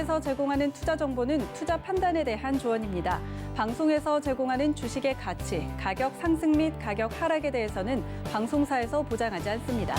방송에서 제공하는 투자 정보는 투자 판단에 대한 조언입니다. 방송에서 제공하는 주식의 가치, 가격 상승 및 가격 하락에 대해서는 방송사에서 보장하지 않습니다.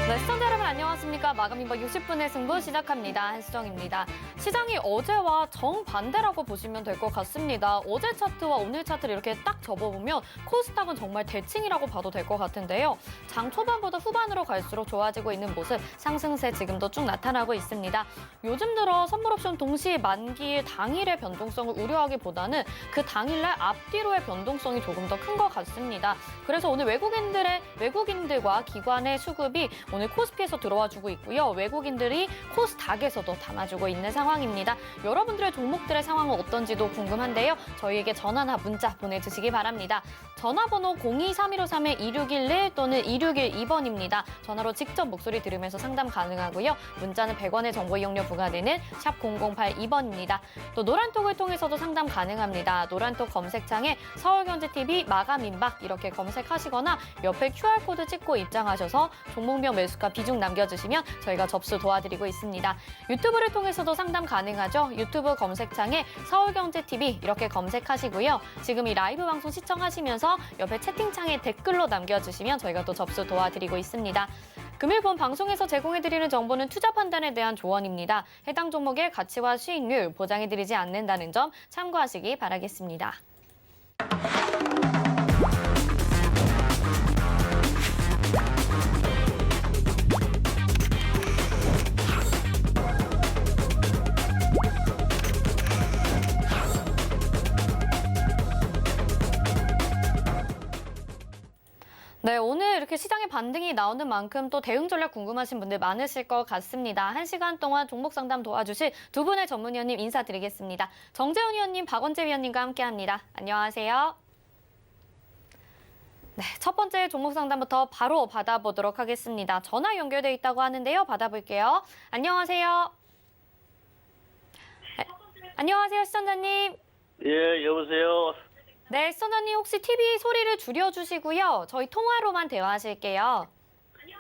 네, 시청자 여러분 안녕하십니까. 마감 인박 60분의 승부 시작합니다. 한수정입니다. 시장이 어제와 정반대라고 보시면 될 것 같습니다. 어제 차트와 오늘 차트를 이렇게 딱 접어보면 코스닥은 정말 대칭이라고 봐도 될 것 같은데요. 장 초반보다 후반으로 갈수록 좋아지고 있는 모습, 상승세 지금도 쭉 나타나고 있습니다. 요즘 들어 선물옵션 동시 만기일 당일의 변동성을 우려하기보다는 그 당일날 앞뒤로의 변동성이 조금 더 큰 것 같습니다. 그래서 오늘 외국인들과 기관의 수급이 오늘 코스피에서 들어와 주고 있고요. 외국인들이 코스닥에서도 담아주고 있는 상황입니다. 여러분들의 종목들의 상황은 어떤지도 궁금한데요. 저희에게 전화나 문자 보내주시기 바랍니다. 전화번호 023153-2611 또는 2612번입니다. 전화로 직접 목소리 들으면서 상담 가능하고요. 문자는 100원의 정보 이용료 부과되는 샵 0082번입니다. 또 노란톡을 통해서도 상담 가능합니다. 노란톡 검색창에 서울경제TV 마감임박 이렇게 검색하시거나 옆에 QR코드 찍고 입장하셔서 종목명 매수가 비중 남겨주시면 저희가 접수 도와드리고 있습니다. 유튜브를 통해서도 상담 가능하죠. 유튜브 검색창에 서울경제TV 이렇게 검색하시고요. 지금 이 라이브 방송 시청하시면서 옆에 채팅창에 댓글로 남겨주시면 저희가 또 접수 도와드리고 있습니다. 금일 본 방송에서 제공해드리는 정보는 투자 판단에 대한 조언입니다. 해당 종목의 가치와 수익률 보장해드리지 않는다는 점 참고하시기 바라겠습니다. 네, 오늘 이렇게 시장의 반등이 나오는 만큼 또 대응 전략 궁금하신 분들 많으실 것 같습니다. 1시간 동안 종목 상담 도와주실 두 분의 전문위원님 인사드리겠습니다. 정재훈 위원님, 박원재 위원님과 함께합니다. 안녕하세요. 네, 첫 번째 종목 상담부터 바로 받아보도록 하겠습니다. 전화 연결돼 있다고 하는데요. 받아볼게요. 안녕하세요. 안녕하세요, 시청자님. 예, 여보세요. 네, 시청자님 혹시 TV 소리를 줄여주시고요. 저희 통화로만 대화하실게요.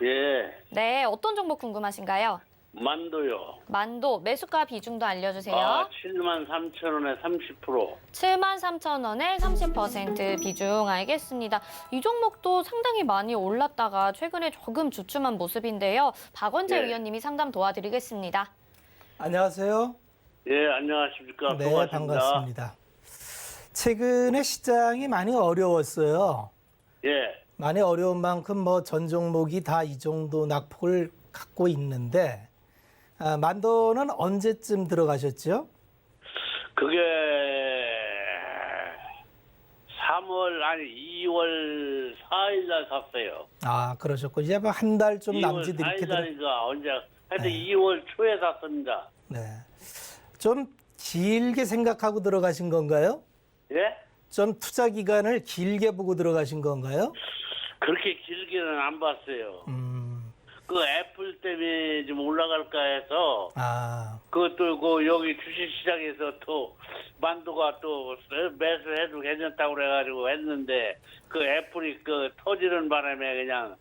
예, 네, 어떤 종목 궁금하신가요? 만도요. 만도, 매수가 비중도 알려주세요. 73,000원에 30%. 73,000원에 30% 비중 알겠습니다. 이 종목도 상당히 많이 올랐다가 최근에 조금 주춤한 모습인데요. 박원재 예. 위원님이 상담 도와드리겠습니다. 안녕하세요. 예, 안녕하십니까. 네, 반갑습니다. 반갑습니다. 최근에 시장이 많이 어려웠어요. 예, 많이 어려운 만큼 뭐 전 종목이 다 이 정도 낙폭을 갖고 있는데 만도는 언제쯤 들어가셨죠? 그게 2월 4일 날 샀어요. 아, 그러셨고 이제 뭐 한 달 좀 2월 남짓 이렇게 4일 날인가 언제? 하여튼 2월 초에 샀습니다. 네. 좀 길게 생각하고 들어가신 건가요? 예? 좀 투자 기간을 길게 보고 들어가신 건가요? 그렇게 길게는 안 봤어요. 그 애플 때문에 좀 올라갈까 해서 그것도 그 여기 주식시장에서 또 만도가 또 매수해도 괜찮다고 그래가지고 했는데 그 애플이 그 터지는 바람에 그냥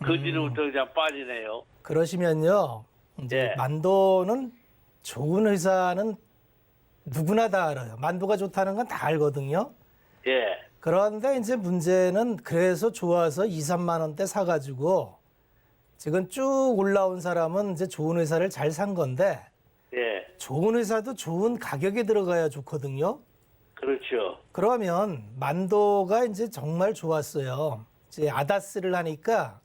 그 뒤로부터 그냥 빠지네요. 그러시면요. 이제 예. 만도는 좋은 회사는 누구나 다 알아요. 만도가 좋다는 건 다 알거든요. 예, 그런데 이제 문제는 그래서 좋아서 2, 3만 원대 사가지고 지금 쭉 올라온 사람은 이제 좋은 회사를 잘 산 건데 예, 좋은 회사도 좋은 가격에 들어가야 좋거든요. 그렇죠. 그러면 만도가 이제 정말 좋았어요. 이제 아다스를 하니까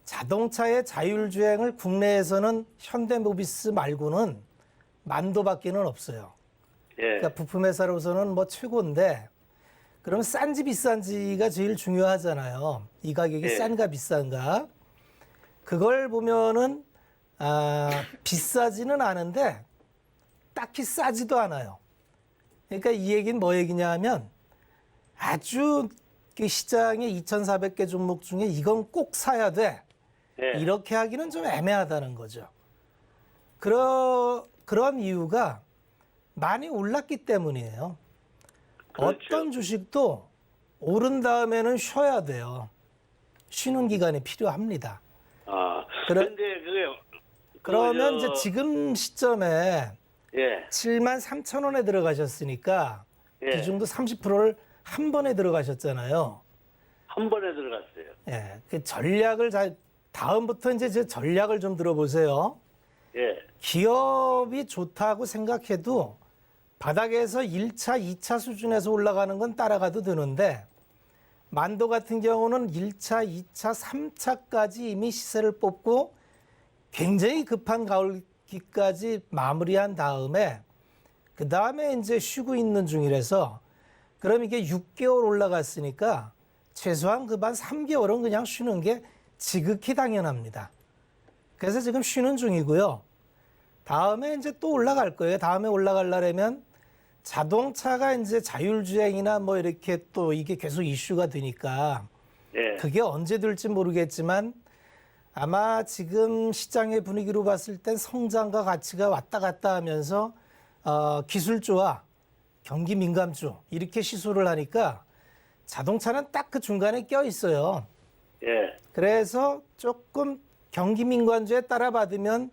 자동차의 자율주행을 국내에서는 현대모비스 말고는 만도밖에는 없어요. 예, 그러니까 부품 회사로서는 뭐 최고인데 그러면 싼지 비싼지가 제일 중요하잖아요. 이 가격이 예. 싼가 비싼가. 그걸 보면은 비싸지는 않은데 딱히 싸지도 않아요. 그러니까 이 얘기는 뭐 얘기냐면 아주 그 시장에 2,400개 종목 중에 이건 꼭 사야 돼. 예, 이렇게 하기는 좀 애매하다는 거죠. 그런 이유가 많이 올랐기 때문이에요. 그렇죠. 어떤 주식도 오른 다음에는 쉬어야 돼요. 쉬는 기간이 필요합니다. 그런데 그러면 이제 지금 시점에 예. 7만 3천 원에 들어가셨으니까 예. 비중도 30%를 한 번에 들어가셨잖아요. 한 번에 들어갔어요. 예, 그 전략을 다음부터 이제 제 전략을 좀 들어보세요. 예. 기업이 좋다고 생각해도 바닥에서 1차, 2차 수준에서 올라가는 건 따라가도 되는데 만도 같은 경우는 1차, 2차, 3차까지 이미 시세를 뽑고 굉장히 급한 가을기까지 마무리한 다음에 그 다음에 이제 쉬고 있는 중이라서 그럼 이게 6개월 올라갔으니까 최소한 그반 3개월은 그냥 쉬는 게 지극히 당연합니다. 그래서 지금 쉬는 중이고요. 다음에 이제 또 올라갈 거예요. 다음에 올라가려면 자동차가 이제 자율주행이나 뭐 이렇게 또 이게 계속 이슈가 되니까 예. 그게 언제 될지 모르겠지만 아마 지금 시장의 분위기로 봤을 땐 성장과 가치가 왔다 갔다 하면서 기술주와 경기 민감주 이렇게 시소를 하니까 자동차는 딱 그 중간에 껴 있어요. 예. 그래서 조금 경기 민감주에 따라 받으면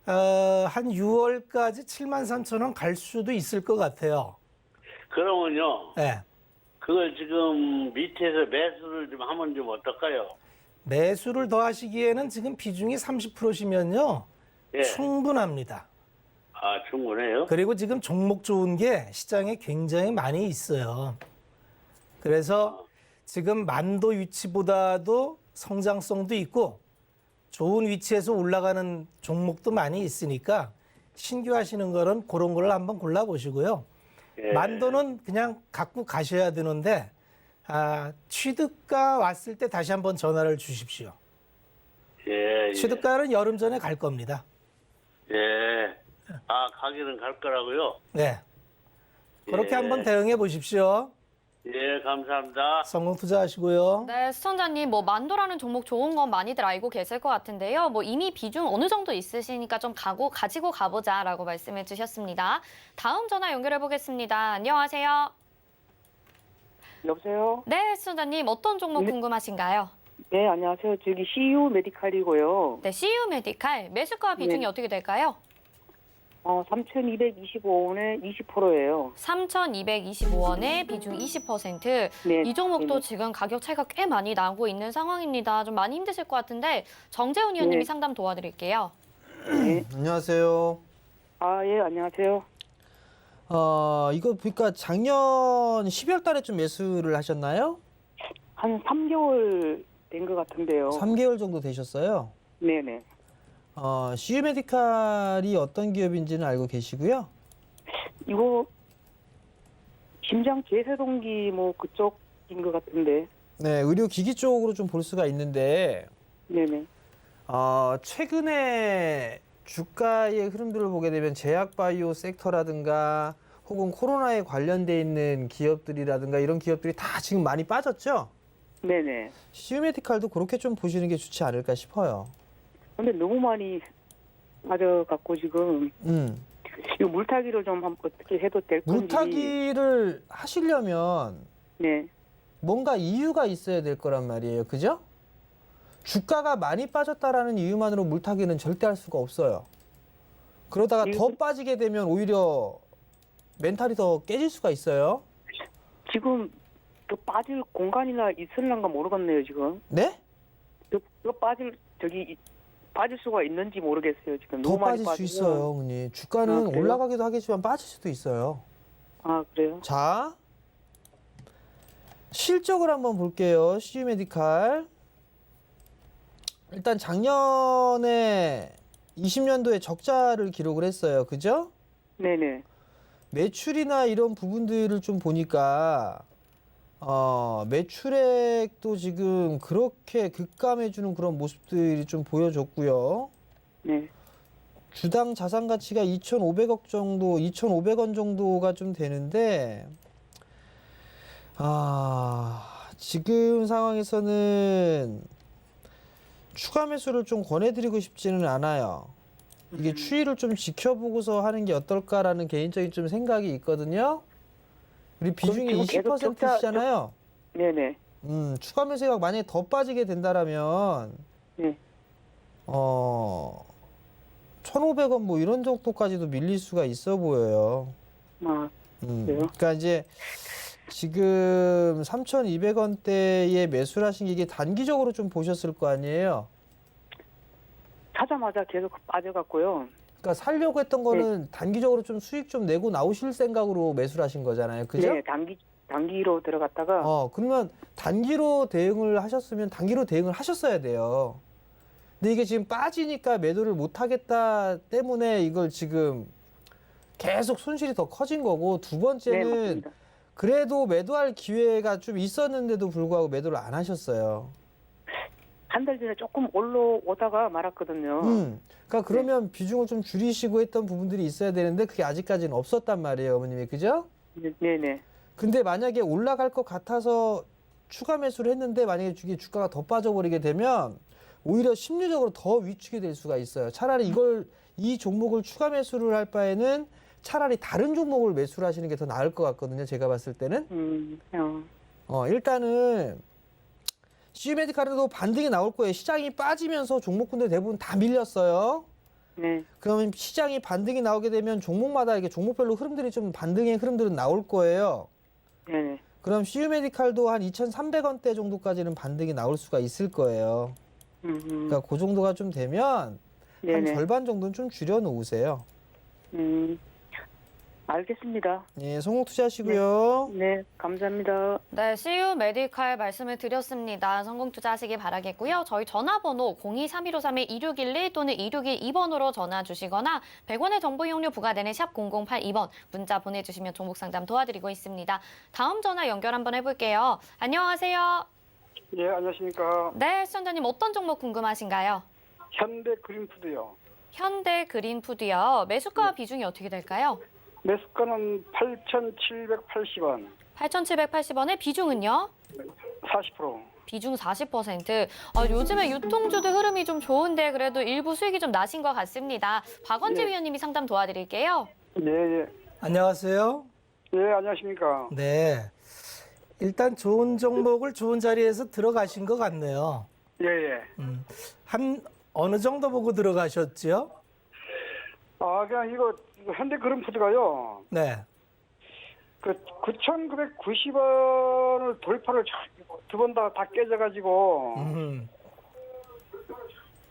한 6월까지 7만 3천 원 갈 수도 있을 것 같아요. 그러면요. 네. 그걸 지금 밑에서 매수를 좀 하면 좀 어떨까요? 매수를 더 하시기에는 지금 비중이 30%시면요. 예. 충분합니다. 충분해요? 그리고 지금 종목 좋은 게 시장에 굉장히 많이 있어요. 그래서 지금 만도 위치보다도 성장성도 있고 좋은 위치에서 올라가는 종목도 많이 있으니까 신규 하시는 거는 그런 걸 한번 골라보시고요. 예. 만도는 그냥 갖고 가셔야 되는데 취득가 왔을 때 다시 한번 전화를 주십시오. 예. 취득가는 여름 전에 갈 겁니다. 예. 가기는 갈 거라고요? 네. 그렇게 예. 한번 대응해 보십시오. 예, 감사합니다. 성공 투자하시고요. 네, 시청자님, 만도라는 종목 좋은 건 많이들 알고 계실 것 같은데요. 이미 비중 어느 정도 있으시니까 좀 가지고 가보자라고 말씀해 주셨습니다. 다음 전화 연결해 보겠습니다. 안녕하세요. 여보세요? 네, 시청자님, 어떤 종목 궁금하신가요? 네, 안녕하세요. 저기 CU 메디칼이고요. 네, CU 메디칼 매수가 비중이 네. 어떻게 될까요? 3,225원에 20%예요. 3,225원에 비중 20%. 네. 이 종목도 네. 지금 가격 차이가 꽤 많이 나고 있는 상황입니다. 좀 많이 힘드실 것 같은데 정재훈 의원님이 네. 상담 도와드릴게요. 네. 안녕하세요. 예, 안녕하세요. 이거 보니까 작년 12월 달에 좀 매수를 하셨나요? 한 3개월 된 것 같은데요. 3개월 정도 되셨어요. 네네. CU 메디칼이 어떤 기업인지는 알고 계시고요. 이거 심장 제세동기 뭐 그쪽인 것 같은데. 네, 의료기기 쪽으로 좀 볼 수가 있는데 네네. 최근에 주가의 흐름들을 보게 되면 제약바이오 섹터라든가 혹은 코로나에 관련돼 있는 기업들이라든가 이런 기업들이 다 지금 많이 빠졌죠? 네네. CU 메디칼도 그렇게 좀 보시는 게 좋지 않을까 싶어요. 근데 너무 많이 빠져갖고 지금 이거 물타기를 좀 어떻게 해도 될 건지. 물타기를 하시려면 네. 뭔가 이유가 있어야 될 거란 말이에요. 그죠? 주가가 많이 빠졌다라는 이유만으로 물타기는 절대 할 수가 없어요. 그러다가 더 빠지게 되면 오히려 멘탈이 더 깨질 수가 있어요. 지금 또 빠질 공간이나 있을란가 모르겠네요, 지금. 네? 또 빠질 수가 있는지 모르겠어요, 지금. 더 너무 많이 빠질 수 빠지면. 있어요, 어머니. 주가는 그래요? 올라가기도 하겠지만 빠질 수도 있어요. 그래요? 자, 실적을 한번 볼게요. CU 메디칼. 일단 작년에 20년도에 적자를 기록을 했어요. 그죠? 네네. 매출이나 이런 부분들을 좀 보니까 매출액도 지금 그렇게 급감해주는 그런 모습들이 좀 보여줬고요. 네. 주당 자산 가치가 2,500억 정도, 2,500원 정도가 좀 되는데, 지금 상황에서는 추가 매수를 좀 권해드리고 싶지는 않아요. 이게 추이를 좀 지켜보고서 하는 게 어떨까라는 개인적인 좀 생각이 있거든요. 우리 비중이 그럼 지금 계속 20%시잖아요. 네네. 추가 매수가 만약에 더 빠지게 된다라면 네. 1,500원 뭐 이런 정도까지도 밀릴 수가 있어 보여요. 아, 그래요? 그러니까 이제 지금 3,200원대에 매수를 하신 게 이게 단기적으로 좀 보셨을 거 아니에요? 사자마자 계속 빠져갖고요. 그러니까 살려고 했던 거는 단기적으로 좀 수익 좀 내고 나오실 생각으로 매수를 하신 거잖아요. 그죠? 네, 단기로 들어갔다가 그러면 단기로 대응을 하셨으면 단기로 대응을 하셨어야 돼요. 근데 이게 지금 빠지니까 매도를 못 하겠다 때문에 이걸 지금 계속 손실이 더 커진 거고, 두 네, 번째는 맞습니다. 그래도 매도할 기회가 좀 있었는데도 불구하고 매도를 안 하셨어요. 한 달 전에 조금 올라오다가 말았거든요. 그러니까 그러면 비중을 좀 줄이시고 했던 부분들이 있어야 되는데 그게 아직까지는 없었단 말이에요, 어머님이. 그죠? 네네. 근데 만약에 올라갈 것 같아서 추가 매수를 했는데 만약에 이게 주가가 더 빠져버리게 되면 오히려 심리적으로 더 위축이 될 수가 있어요. 차라리 이 종목을 추가 매수를 할 바에는 차라리 다른 종목을 매수를 하시는 게 더 나을 것 같거든요, 제가 봤을 때는. 일단은 CU메디칼에도 반등이 나올 거예요. 시장이 빠지면서 종목군들 대부분 다 밀렸어요. 네. 그러면 시장이 반등이 나오게 되면 종목마다 이게 종목별로 흐름들이 좀 반등의 흐름들은 나올 거예요. 네네. 그럼 CU메디칼도 한 2,300원대 정도까지는 반등이 나올 수가 있을 거예요. 그러니까 그 정도가 좀 되면 한 네네. 절반 정도는 좀 줄여 놓으세요. 알겠습니다. 예, 성공 투자하시고요. 네, 감사합니다. 네, CU 메디칼 말씀을 드렸습니다. 성공 투자하시기 바라겠고요. 저희 전화번호 023153-2611 또는 2612번으로 전화 주시거나 100원의 정보 이용료 부과되는 샵 0082번 문자 보내주시면 종목 상담 도와드리고 있습니다. 다음 전화 연결 한번 해볼게요. 안녕하세요. 예, 안녕하십니까. 네, 시청자님 어떤 종목 궁금하신가요? 현대 그린푸드요. 현대 그린푸드요. 매수가 비중이 어떻게 될까요? 매수가는 8,780원, 8,780원의 비중은요? 40%. 비중 40%. 요즘에 유통주도 흐름이 좀 좋은데 그래도 일부 수익이 좀 나신 것 같습니다. 박원지 위원님이 상담 도와드릴게요. 예, 예. 안녕하세요. 예, 안녕하십니까. 네. 일단 좋은 종목을 좋은 자리에서 들어가신 것 같네요. 예, 예. 한 어느 정도 보고 들어가셨죠? 그냥 이거 현대 그린푸드가요. 네. 그 9,990원을 돌파를 두 번 다 깨져가지고.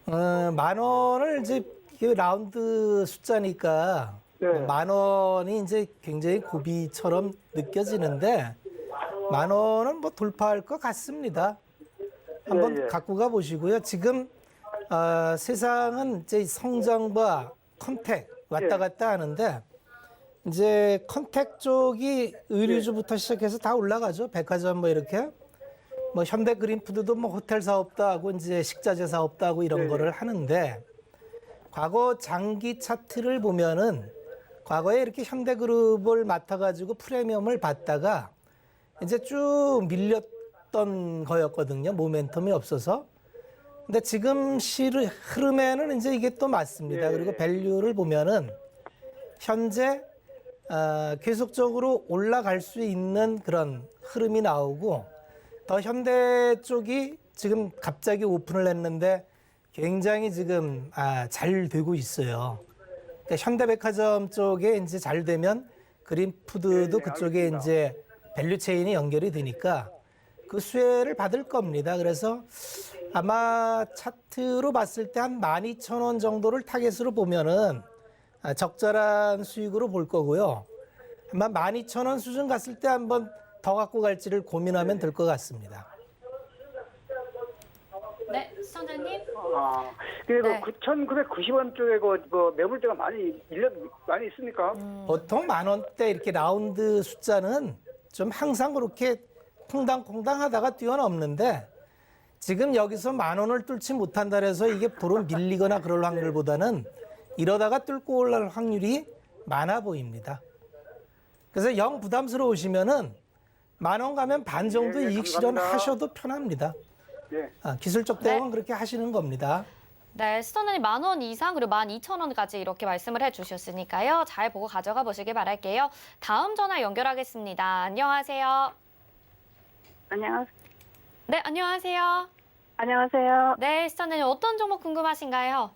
10,000원을 이제 이게 라운드 숫자니까 네. 10,000원이 이제 굉장히 고비처럼 느껴지는데 10,000원은 뭐 돌파할 것 같습니다. 한번 예, 예. 갖고 가 보시고요. 지금 세상은 이제 성장과 컨택 왔다 갔다 하는데 이제 컨택 쪽이 의류주부터 시작해서 다 올라가죠. 백화점 뭐 이렇게 뭐 현대 그린푸드도 뭐 호텔 사업도 하고 이제 식자재 사업도 하고 이런 거를 하는데 과거 장기 차트를 보면은 과거에 이렇게 현대그룹을 맡아가지고 프리미엄을 받다가 이제 쭉 밀렸던 거였거든요. 모멘텀이 없어서. 근데 지금 흐름에는 이제 이게 또 맞습니다. 그리고 밸류를 보면은 현재 계속적으로 올라갈 수 있는 그런 흐름이 나오고 더 현대 쪽이 지금 갑자기 오픈을 했는데 굉장히 지금 잘 되고 있어요. 그러니까 현대백화점 쪽에 이제 잘 되면 그린푸드도 그쪽에 이제 밸류 체인이 연결이 되니까 그 수혜를 받을 겁니다. 그래서 아마 차트로 봤을 때 한 12,000원 정도를 타겟으로 보면은 적절한 수익으로 볼 거고요. 아마 12,000원 수준 갔을 때 한번 더 갖고 갈지를 고민하면 될 것 같습니다. 네, 시청자님. 그리고 네. 9,990원 쪽에 그 매물대가 많이 있습니까? 보통 10,000원대 이렇게 라운드 숫자는 좀 항상 그렇게 콩당콩당 하다가 뛰어넘는데 지금 여기서 10,000원을 뚫지 못한다 해서 이게 도로 밀리거나 그럴 확률보다는 이러다가 뚫고 올라갈 확률이 많아 보입니다. 그래서 영 부담스러우시면은 10,000원 가면 반 정도 네, 이익 감사합니다. 실현하셔도 편합니다. 예. 기술적 대응은 그렇게 하시는 겁니다. 네, 시청자님 10,000원 이상 그리고 12,000원까지 이렇게 말씀을 해주셨으니까요. 잘 보고 가져가 보시길 바랄게요. 다음 전화 연결하겠습니다. 안녕하세요. 안녕하세요. 네, 안녕하세요. 안녕하세요. 네, 시청자님 어떤 종목 궁금하신가요?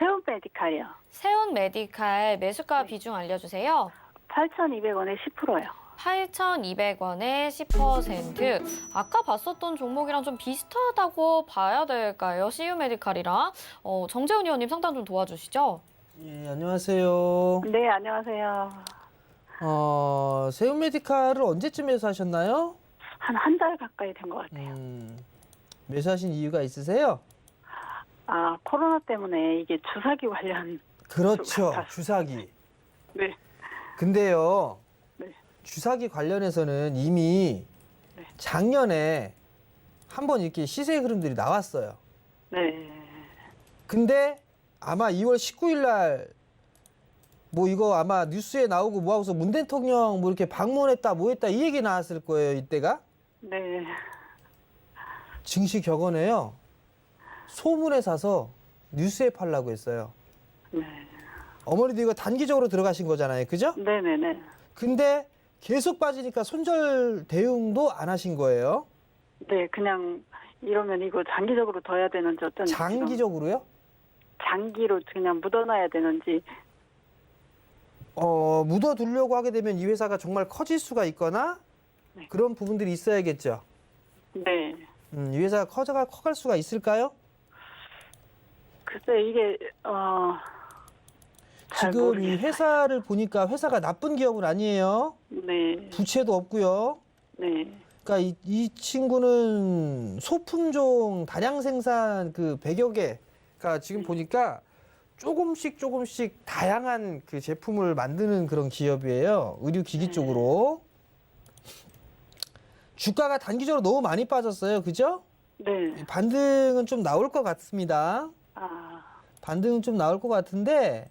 세운 메디칼이요. 세운 메디칼 매수가 비중 알려주세요. 8,200원에 10%요. 8,200원에 10%. 아까 봤었던 종목이랑 좀 비슷하다고 봐야 될까요? CU 메디칼이랑. 정재훈 의원님 상담 좀 도와주시죠. 예, 안녕하세요. 네, 안녕하세요. 세운 메디칼을 언제쯤에서 하셨나요? 한 달 가까이 된 것 같아요. 매수하신 이유가 있으세요? 아, 코로나 때문에 이게 주사기 관련. 그렇죠. 주사기. 네. 근데요. 네. 주사기 관련해서는 이미 네. 작년에 한번 이렇게 시세 흐름들이 나왔어요. 네. 근데 아마 2월 19일 날 뭐 이거 아마 뉴스에 나오고 뭐 하고서 문 대통령 뭐 이렇게 방문했다 뭐 했다 이 얘기 나왔을 거예요, 이때가. 네. 증시 격언에요. 소문에 사서 뉴스에 팔라고 했어요. 네. 어머니도 이거 단기적으로 들어가신 거잖아요. 그죠? 네네네. 근데 계속 빠지니까 손절 대응도 안 하신 거예요. 네, 그냥 이러면 이거 장기적으로 더 해야 되는지 어쩐지. 장기적으로요? 장기로 그냥 묻어놔야 되는지. 묻어두려고 하게 되면 이 회사가 정말 커질 수가 있거나 네. 그런 부분들이 있어야겠죠. 네. 이 회사가 커갈 수가 있을까요? 글쎄 이게 잘 지금 이 모르겠어요. 회사를 보니까 회사가 나쁜 기업은 아니에요. 네. 부채도 없고요. 네. 그러니까 이 친구는 소품종 다량 생산 그 100여 개가 지금 보니까 조금씩 다양한 그 제품을 만드는 그런 기업이에요. 의료기기 쪽으로. 주가가 단기적으로 너무 많이 빠졌어요. 그죠? 네. 반등은 좀 나올 것 같습니다. 아, 반등은 좀 나올 것 같은데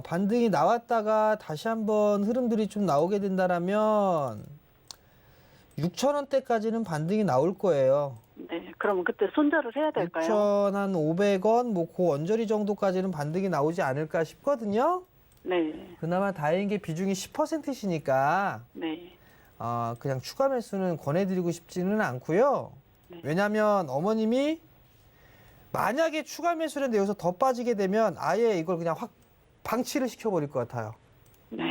반등이 나왔다가 다시 한번 흐름들이 좀 나오게 된다라면 6,000원대까지는 반등이 나올 거예요. 네. 그러면 그때 손절을 해야 될까요? 6,500원, 뭐 그 언저리 정도까지는 반등이 나오지 않을까 싶거든요. 네. 그나마 다행인 게 비중이 10%시니까 네. 그냥 추가 매수는 권해드리고 싶지는 않고요. 네. 왜냐하면 어머님이 만약에 추가 매수를 했는데 여기서 더 빠지게 되면 아예 이걸 그냥 확 방치를 시켜버릴 것 같아요. 네.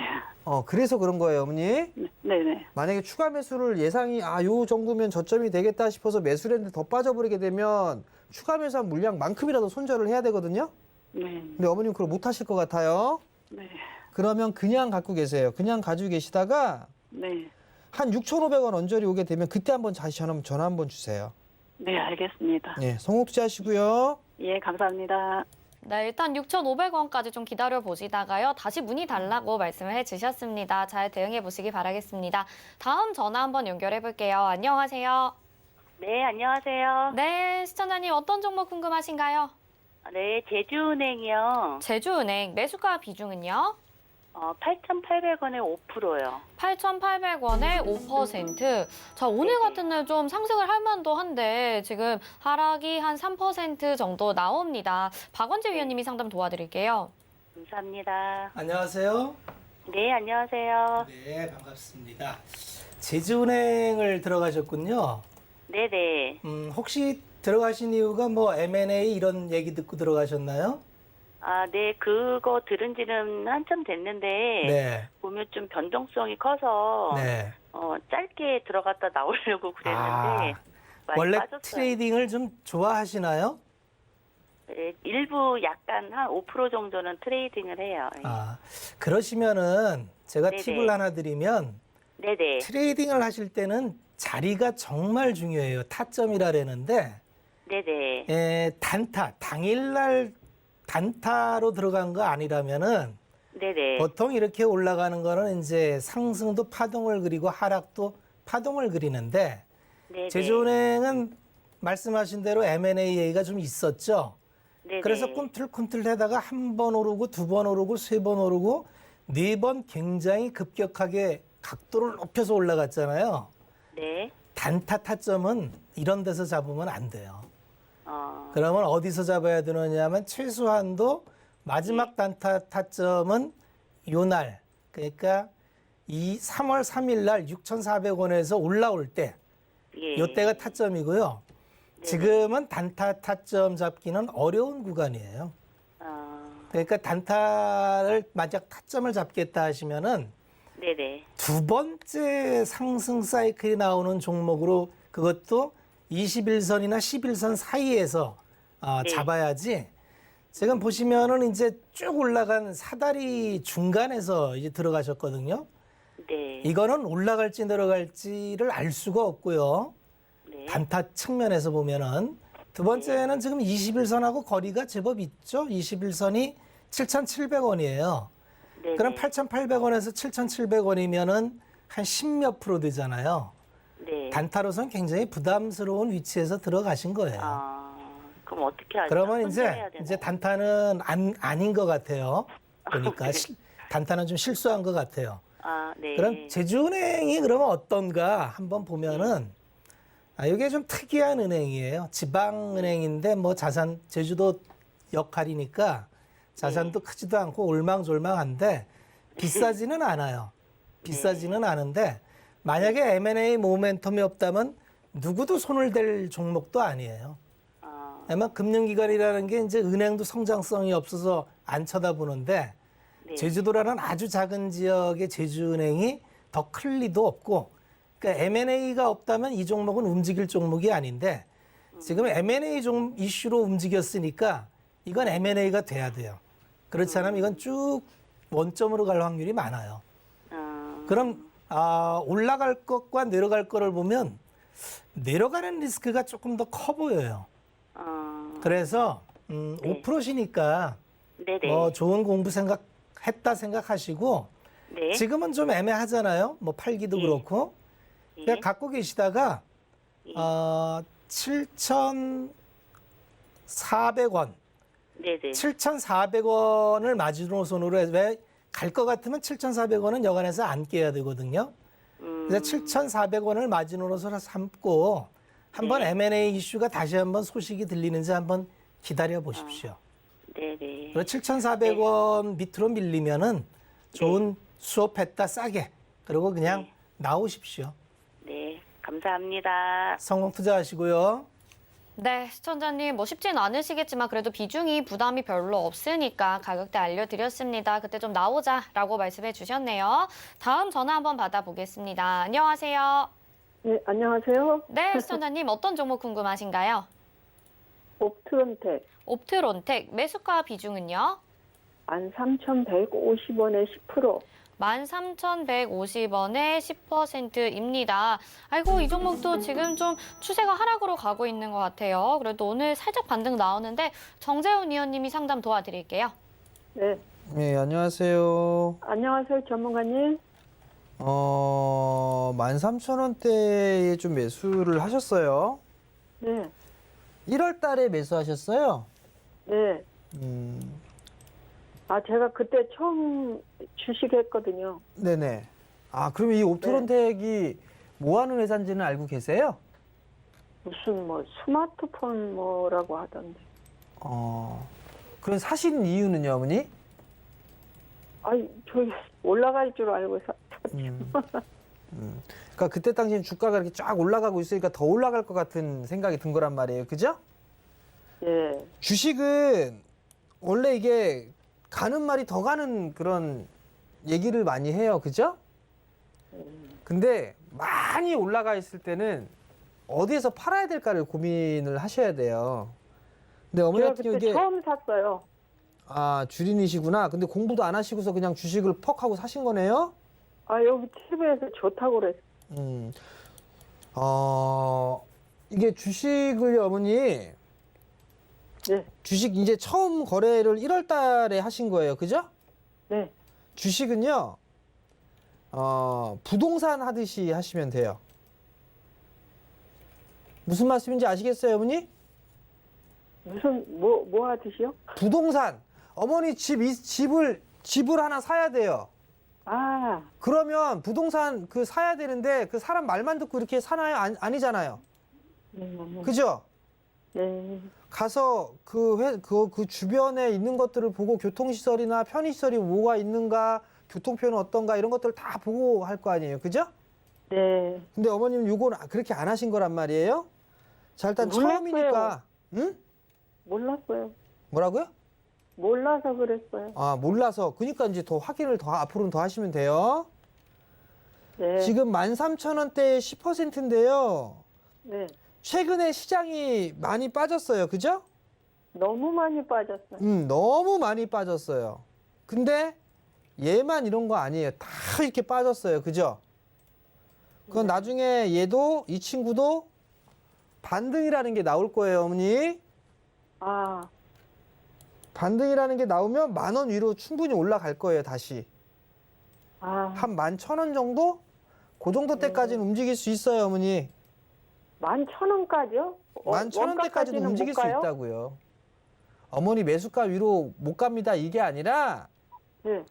그래서 그런 거예요, 어머니. 네. 네. 만약에 추가 매수를 예상이 요 정도면 저점이 되겠다 싶어서 매수를 했는데 더 빠져버리게 되면 추가 매수한 물량만큼이라도 손절을 해야 되거든요. 네. 근데 어머님 그걸 못 하실 것 같아요. 네. 그러면 그냥 갖고 계세요. 그냥 가지고 계시다가 네. 한 6,500원 언저리 오게 되면 그때 한번 다시 전화 한번 주세요. 네, 알겠습니다. 예, 성혹투자하시고요. 예, 감사합니다. 네, 일단 6,500원까지 좀 기다려 보시다가요. 다시 문의 달라고 말씀을 해주셨습니다. 잘 대응해 보시기 바라겠습니다. 다음 전화 한번 연결해 볼게요. 안녕하세요. 네, 안녕하세요. 네, 시청자님 어떤 종목 궁금하신가요? 네, 제주은행이요. 제주은행 매수가 비중은요? 8,800원에 5%요. 8,800원에 5%. 자, 오늘 같은 날 좀 상승을 할 만도 한데 지금 하락이 한 3% 정도 나옵니다. 박원재 위원님이 상담 도와드릴게요. 감사합니다. 안녕하세요. 네, 안녕하세요. 네, 반갑습니다. 제주은행을 들어가셨군요. 네네. 혹시 들어가신 이유가 뭐 M&A 이런 얘기 듣고 들어가셨나요? 네, 그거 들은 지는 한참 됐는데, 네. 보면 좀 변동성이 커서, 네. 짧게 들어갔다 나오려고 그랬는데, 많이 원래 빠졌어요. 트레이딩을 좀 좋아하시나요? 네, 일부 약간 한 5% 정도는 트레이딩을 해요. 그러시면은 제가 네네. 팁을 하나 드리면 네네. 트레이딩을 하실 때는 자리가 정말 중요해요. 타점이라는데 네네. 단타, 당일날 단타로 들어간 거 아니라면은 네네. 보통 이렇게 올라가는 거는 이제 상승도 파동을 그리고 하락도 파동을 그리는데 네네. 제주은행은 말씀하신 대로 M&A 얘기가 좀 있었죠. 네네. 그래서 꿈틀꿈틀하다가 한 번 오르고 두 번 오르고 세 번 오르고 네 번 굉장히 급격하게 각도를 높여서 올라갔잖아요. 네. 단타 타점은 이런 데서 잡으면 안 돼요. 그러면 어디서 잡아야 되느냐면 최소한도 마지막 단타 타점은 요날, 그러니까 이 3월 3일 날 6,400원에서 올라올 때 예. 요때가 타점이고요. 네네. 지금은 단타 타점 잡기는 어려운 구간이에요. 그러니까 단타를 만약 타점을 잡겠다 하시면은 네네. 두 번째 상승 사이클이 나오는 종목으로 그것도 21선이나 11선 사이에서 네. 잡아야지. 지금 보시면은 이제 쭉 올라간 사다리 중간에서 이제 들어가셨거든요. 네. 이거는 올라갈지 내려갈지를 알 수가 없고요. 네. 단타 측면에서 보면은 두 번째는 지금 21선하고 거리가 제법 있죠. 21선이 7,700원이에요. 네네. 그럼 8,800원에서 7,700원이면은 한 10몇 프로 되잖아요. 네. 단타로선 굉장히 부담스러운 위치에서 들어가신 거예요. 그럼 어떻게 하죠? 그러면 손절해야 이제 되나요? 단타는 아닌 것 같아요. 보니까 네. 단타는 좀 실수한 것 같아요. 네. 그럼 제주은행이 그러면 어떤가 한번 보면은 이게 좀 특이한 은행이에요. 지방은행인데 뭐 자산 제주도 역할이니까 자산도 크지도 않고 올망졸망한데 비싸지는 않아요. 비싸지는 않은데 만약에 M&A 모멘텀이 없다면 누구도 손을 댈 종목도 아니에요. 아마 금융기관이라는 게 이제 은행도 성장성이 없어서 안 쳐다보는데 네. 제주도라는 아주 작은 지역의 제주은행이 더 클 리도 없고 그러니까 M&A가 없다면 이 종목은 움직일 종목이 아닌데 지금 M&A 이슈로 움직였으니까 이건 M&A가 돼야 돼요. 그렇지 않으면 이건 쭉 원점으로 갈 확률이 많아요. 그럼 올라갈 것과 내려갈 거를 보면 내려가는 리스크가 조금 더 커 보여요. 그래서 5%시니까 네네. 뭐 좋은 공부 했다 생각하시고 네. 지금은 좀 애매하잖아요. 뭐 팔기도 예. 그렇고 예. 그냥 갖고 계시다가 예. 7,400원, 네네. 7,400원을 마지노선으로 왜 갈 것 같으면 7,400원은 여간해서 안 깨야 되거든요. 그래서 7,400원을 마지노선으로 삼고 한번 네. M&A 이슈가 다시 한번 소식이 들리는지 한번 기다려 보십시오. 네네. 그리고 7,400원 밑으로 밀리면은 좋은 수업했다 싸게 그리고 그냥 네. 나오십시오. 네. 감사합니다. 성공 투자하시고요. 네, 시청자님 뭐 쉽진 않으시겠지만 그래도 비중이 부담이 별로 없으니까 가격대 알려드렸습니다. 그때 좀 나오자라고 말씀해 주셨네요. 다음 전화 한번 받아보겠습니다. 안녕하세요. 네, 안녕하세요. 네, 시청자님 어떤 종목 궁금하신가요? 옵트론텍 옵트론텍 매수가 비중은요? 13,150원에 10%. 13,150원에 10%입니다. 아이고, 이 종목도 지금 좀 추세가 하락으로 가고 있는 것 같아요. 그래도 오늘 살짝 반등 나오는데 정재훈 위원님이 상담 도와드릴게요. 네. 네, 안녕하세요. 안녕하세요, 전문가님. 13,000원대에 좀 매수를 하셨어요. 네. 1월 달에 매수하셨어요? 네. 제가 그때 처음 주식했거든요. 네네. 그럼 이 옵트론텍이 뭐 하는 회사인지는 알고 계세요? 무슨 뭐 스마트폰 뭐라고 하던데. 그럼 사신 이유는요, 어머니? 저기 올라갈 줄 알고 그러니까 그때 당시엔 주가가 이렇게 쫙 올라가고 있으니까 더 올라갈 것 같은 생각이 든 거란 말이에요. 그죠? 예. 주식은 원래 이게 가는 말이 더 가는 그런 얘기를 많이 해요. 그죠? 근데 많이 올라가 있을 때는 어디에서 팔아야 될까를 고민을 하셔야 돼요. 근데 어머니 제가 같은 그때 경우에 처음 샀어요. 주린이시구나. 근데 공부도 안 하시고서 그냥 주식을 퍽 하고 사신 거네요? 여기 TV에서 좋다고 그랬어요. 이게 주식을 어머니 네. 주식 이제 처음 거래를 1월 달에 하신 거예요. 그죠? 네. 주식은요, 부동산 하듯이 하시면 돼요. 무슨 말씀인지 아시겠어요, 어머니? 무슨 뭐 하듯이요? 부동산. 어머니 집을 하나 사야 돼요. 그러면 부동산 사야 되는데 그 사람 말만 듣고 이렇게 사나요? 아니잖아요. 그죠? 네. 가서 그 주변에 있는 것들을 보고 교통시설이나 편의시설이 뭐가 있는가, 교통편은 어떤가 이런 것들을 다 보고 할 거 아니에요. 그죠? 네. 근데 어머님 요건 그렇게 안 하신 거란 말이에요? 자, 일단 몰랐어요. 처음이니까. 응? 몰랐어요. 뭐라고요? 몰라서 그랬어요. 아, 몰라서. 그러니까 이제 더 확인을 더 앞으로는 더 하시면 돼요. 네. 지금 13,000원대의 10%인데요. 네. 최근에 시장이 많이 빠졌어요. 그죠? 너무 많이 빠졌어요. 너무 많이 빠졌어요. 근데 얘만 이런 거 아니에요. 다 이렇게 빠졌어요. 그죠? 그건 나중에 얘도 이 친구도 반등이라는 게 나올 거예요, 어머니. 아, 반등이라는 게 나오면 10,000원 위로 충분히 올라갈 거예요, 다시. 아, 한 11,000원 정도? 그 정도 때까지는 움직일 수 있어요, 어머니. 11,000원까지요? 11,000원대까지는 움직일 수 있다고요. 어머니 매수가 위로 못 갑니다. 이게 아니라 네.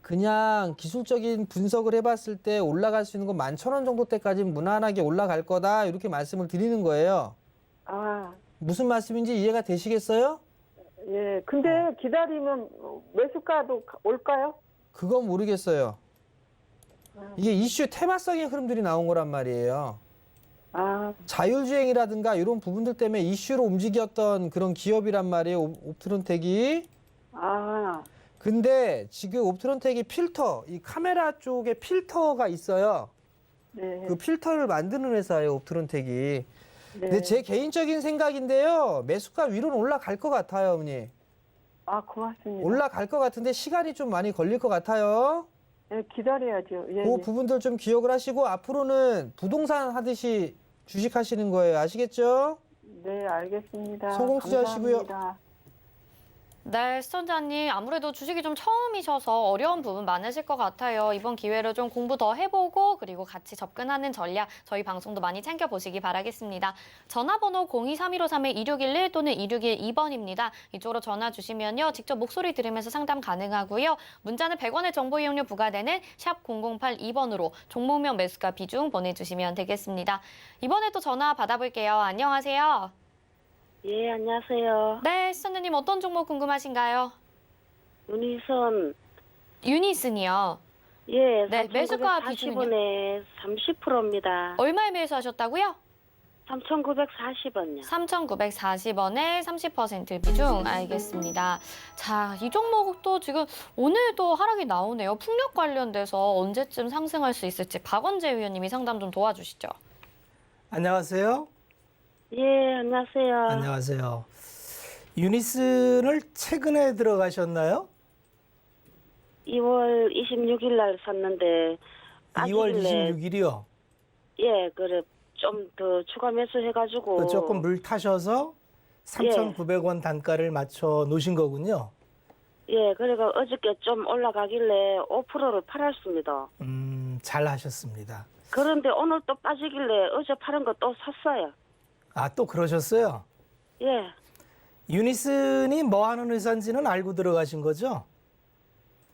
그냥 기술적인 분석을 해봤을 때 올라갈 수 있는 건 11,000원 정도 때까지는 무난하게 올라갈 거다. 이렇게 말씀을 드리는 거예요. 아, 무슨 말씀인지 이해가 되시겠어요? 예. 근데 기다리면 매수가도 올까요? 그건 모르겠어요. 이게 이슈 테마성의 흐름들이 나온 거란 말이에요. 아, 자율주행이라든가 이런 부분들 때문에 이슈로 움직였던 그런 기업이란 말이에요. 옵트론텍이. 아, 근데 지금 옵트론텍이 필터, 이 카메라 쪽에 필터가 있어요. 네. 그 필터를 만드는 회사예요, 옵트론텍이. 네. 근데 제 개인적인 생각인데요. 매수가 위로는 올라갈 것 같아요, 어머니. 아, 고맙습니다. 올라갈 것 같은데 시간이 좀 많이 걸릴 것 같아요. 예, 기다려야죠. 예, 그 예. 부분들 좀 기억을 하시고 앞으로는 부동산 하듯이 주식 하시는 거예요. 아시겠죠? 네, 알겠습니다. 성공 투자하시고요. 감사합니다. 네, 시청자님 아무래도 주식이 좀 처음이셔서 어려운 부분 많으실 것 같아요. 이번 기회로 좀 공부 더 해보고 그리고 같이 접근하는 전략 저희 방송도 많이 챙겨보시기 바라겠습니다. 전화번호 023153-2611 또는 2612번입니다. 이쪽으로 전화 주시면요. 직접 목소리 들으면서 상담 가능하고요. 문자는 100원의 정보 이용료 부과되는 샵 0082번으로 종목명 매수가 비중 보내주시면 되겠습니다. 이번에 또 전화 받아볼게요. 안녕하세요. 예, 안녕하세요. 네, 시청자님 어떤 종목 궁금하신가요? 윤희선. 유니슨이요. 예, 네, 매수가 비중은요? 3,940원에 30%입니다. 얼마에 매수하셨다고요? 3,940원요. 3,940원에 30% 비중 알겠습니다. 자, 이 종목도 지금 오늘도 하락이 나오네요. 풍력 관련돼서 언제쯤 상승할 수 있을지 박원재 위원님이 상담 좀 도와주시죠. 안녕하세요. 예, 안녕하세요. 안녕하세요. 유니슨을 최근에 들어가셨나요? 2월 26일 날 샀는데 2월 빠지길래 26일이요. 예, 그래 좀 더 추가 매수해가지고 조금 물 타셔서 3,900원 단가를 맞춰 놓으신 거군요. 예, 그래가 어저께 좀 올라가길래 5%를 팔았습니다. 잘 하셨습니다. 그런데 오늘 또 빠지길래 어제 팔은 거 또 샀어요. 아, 또 그러셨어요? 예, 유니슨이 뭐 하는 회사인지는 알고 들어가신 거죠?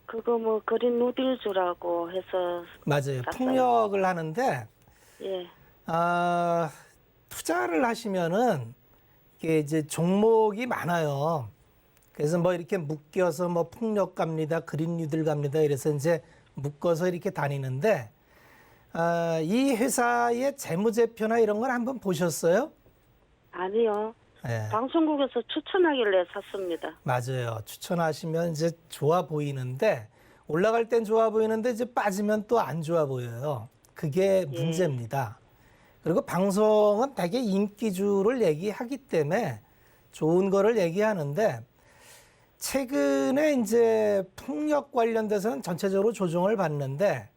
그거 뭐 그린 누딜즈라고 해서 맞아요. 샀어요. 풍력을 하는데 예, 투자를 하시면은 이게 이제 종목이 많아요. 그래서 뭐 이렇게 묶여서 뭐 풍력 갑니다, 그린 뉴딜 갑니다. 이래서 이제 묶어서 이렇게 다니는데 이 회사의 재무제표나 이런 걸 한번 보셨어요? 아니요. 네. 방송국에서 추천하길래 샀습니다. 맞아요. 추천하시면 이제 좋아 보이는데 올라갈 땐 좋아 보이는데 이제 빠지면 또 안 좋아 보여요. 그게 문제입니다. 그리고 방송은 되게 인기주를 얘기하기 때문에 좋은 거를 얘기하는데 최근에 이제 풍력 관련돼서는 전체적으로 조정을 받는데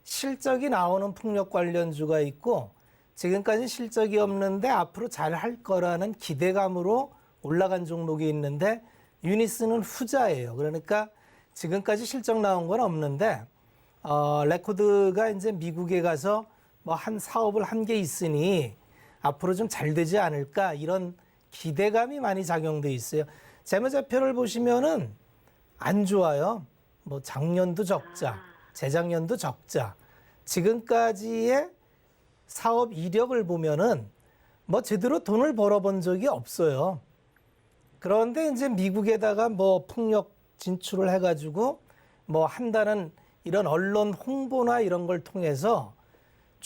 실적이 나오는 풍력 관련주가 있고 지금까지 실적이 없는데 앞으로 잘 할 거라는 기대감으로 올라간 종목이 있는데 유니슨은 후자예요. 그러니까 지금까지 실적 나온 건 없는데 레코드가 이제 미국에 가서 뭐 한 사업을 한 게 있으니 앞으로 좀 잘 되지 않을까 이런 기대감이 많이 작용돼 있어요. 재무제표를 보시면은 안 좋아요. 뭐 작년도 적자, 재작년도 적자. 지금까지의 사업 이력을 보면은 뭐 제대로 돈을 벌어본 적이 없어요. 그런데 이제 미국에다가 뭐 풍력 진출을 해가지고 뭐 한다는 이런 언론 홍보나 이런 걸 통해서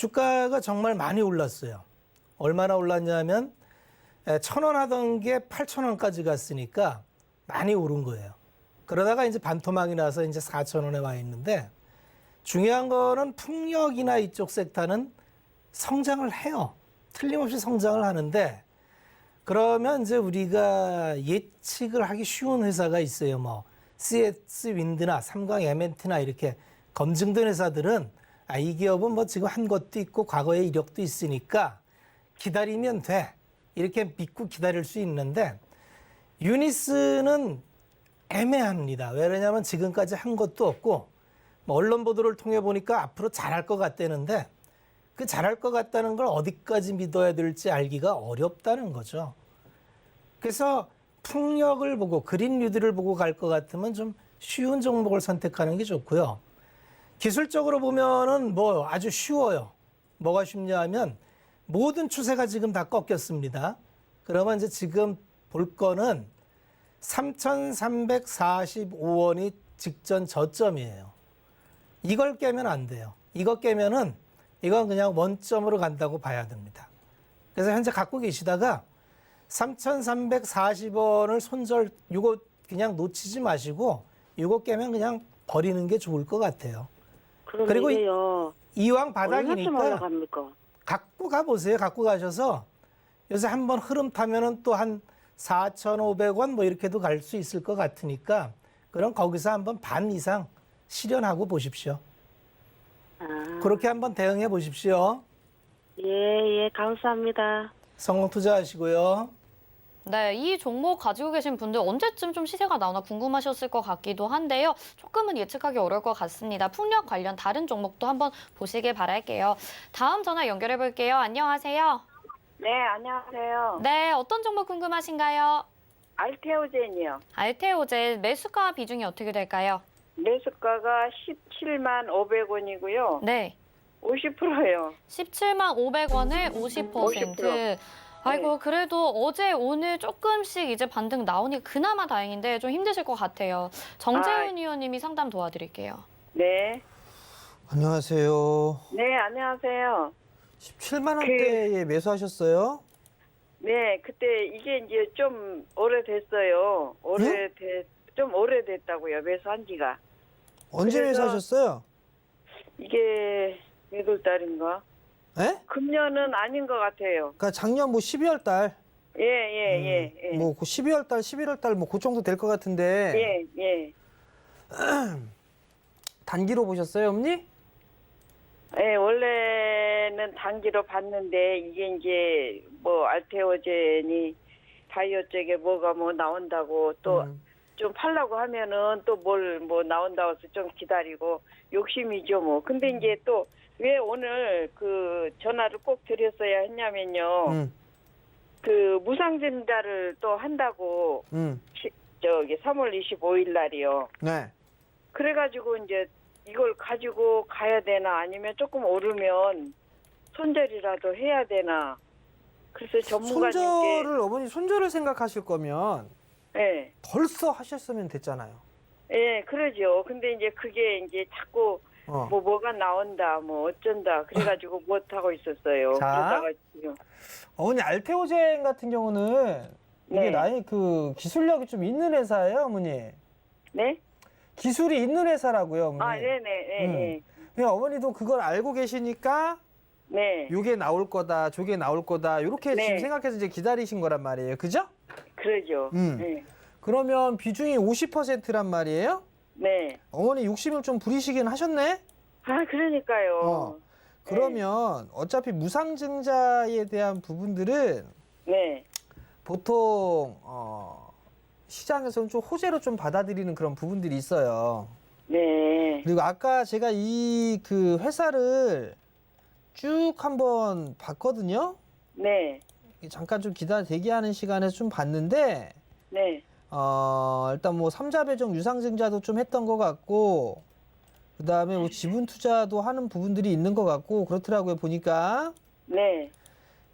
주가가 정말 많이 올랐어요. 얼마나 올랐냐면 1,000원 하던 게 8,000원까지 갔으니까 많이 오른 거예요. 그러다가 이제 반토막이 나서 이제 4,000원에 와 있는데 중요한 거는 풍력이나 이쪽 섹터는 성장을 해요. 틀림없이 성장을 하는데 그러면 이제 우리가 예측을 하기 쉬운 회사가 있어요. 뭐 CS 윈드나 삼강 M&T나 이렇게 검증된 회사들은 이 기업은 뭐 지금 한 것도 있고 과거의 이력도 있으니까 기다리면 돼. 이렇게 믿고 기다릴 수 있는데 유니스는 애매합니다. 왜냐하면 지금까지 한 것도 없고 뭐 언론 보도를 통해 보니까 앞으로 잘할 것 같다는데 그 잘할 것 같다는 걸 어디까지 믿어야 될지 알기가 어렵다는 거죠. 그래서 풍력을 보고 그린 뉴딜을 보고 갈 것 같으면 좀 쉬운 종목을 선택하는 게 좋고요. 기술적으로 보면은 뭐 아주 쉬워요. 뭐가 쉽냐 하면 모든 추세가 지금 다 꺾였습니다. 그러면 이제 지금 볼 거는 3,345원이 직전 저점이에요. 이걸 깨면 안 돼요. 이거 깨면은 이건 그냥 원점으로 간다고 봐야 됩니다. 그래서 현재 갖고 계시다가 3,340원을 이거 그냥 놓치지 마시고 이거 깨면 그냥 버리는 게 좋을 것 같아요. 그리고 이게요. 이왕 얼마쯤 바닥이니까 올라갑니까? 갖고 가보세요. 갖고 가셔서 요새 한번 흐름 타면은 또 한 4,500원 뭐 이렇게도 갈 수 있을 것 같으니까 그럼 거기서 한번 반 이상 실현하고 보십시오. 그렇게 한번 대응해 보십시오. 예, 감사합니다. 성공 투자하시고요. 네, 이 종목 가지고 계신 분들 언제쯤 좀 시세가 나오나 궁금하셨을 것 같기도 한데요. 조금은 예측하기 어려울 것 같습니다. 풍력 관련 다른 종목도 한번 보시길 바랄게요. 다음 전화 연결해 볼게요. 안녕하세요. 네, 안녕하세요. 네, 어떤 종목 궁금하신가요? 알테오젠이요. 알테오제 매수가 비중이 어떻게 될까요? 매수가가 17만 500원이고요. 네, 50%예요. 17만 500원에 50%. 50%. 아이고, 그래도 어제 오늘 조금씩 이제 반등 나오니 그나마 다행인데 좀 힘드실 것 같아요. 정재윤 의원님이 상담 도와드릴게요. 네. 안녕하세요. 네, 안녕하세요. 17만 원대에 매수하셨어요? 네, 그때 이게 이제 좀 오래됐어요. 좀 오래됐다고요. 매수한 지가. 언제 그래서- 매수하셨어요? 이게 몇 월 달인가? 예? 금년은 아닌 것 같아요. 그러니까 작년 뭐 12월 달. 예. 뭐 12월 달, 11월 달 뭐 그 정도 될 것 같은데. 예. 단기로 보셨어요, 어머니? 예, 원래는 단기로 봤는데 이게 이제 뭐 알테오젠이 다이어 쪽에 뭐가 뭐 나온다고 또 좀 팔라고 하면은 또 뭐 나온다고 해서 좀 기다리고 욕심이죠 뭐. 근데 이제 또 왜 오늘 그 전화를 꼭 드렸어야 했냐면요. 그 무상증자를 또 한다고 저기 3월 25일 날이요. 네. 그래가지고 이제 이걸 가지고 가야 되나 아니면 조금 오르면 손절이라도 해야 되나. 그래서 전문가님께 손절을 어머니 손절을 생각하실 거면 예, 벌써 하셨으면 됐잖아요. 예, 그러죠. 근데 이제 그게 이제 자꾸 뭐가 나온다, 뭐 어쩐다. 그래가지고 못 하고 있었어요. 자. 그러다가 지금 어머니 알테오젠 같은 경우는 이게 네. 나이 그 기술력이 좀 있는 회사예요, 어머니. 네? 기술이 있는 회사라고요, 어머니. 아, 네네, 그냥 어머니도 그걸 알고 계시니까 네. 요게 나올 거다, 저게 나올 거다, 이렇게 네. 지금 생각해서 이제 기다리신 거란 말이에요. 그죠? 그러죠. 네. 그러면 비중이 50%란 말이에요? 네. 어머니 욕심을 좀 부리시긴 하셨네? 아, 그러니까요. 그러면 어차피 무상증자에 대한 부분들은 네. 보통 시장에서는 좀 호재로 좀 받아들이는 그런 부분들이 있어요. 네. 그리고 아까 제가 이 그 회사를 쭉 한번 봤거든요. 네. 잠깐 좀 대기하는 시간에서 좀 봤는데 네. 일단 뭐 삼자 배정 유상증자도 좀 했던 것 같고 그다음에 뭐 지분 투자도 하는 부분들이 있는 것 같고 그렇더라고요 보니까. 네.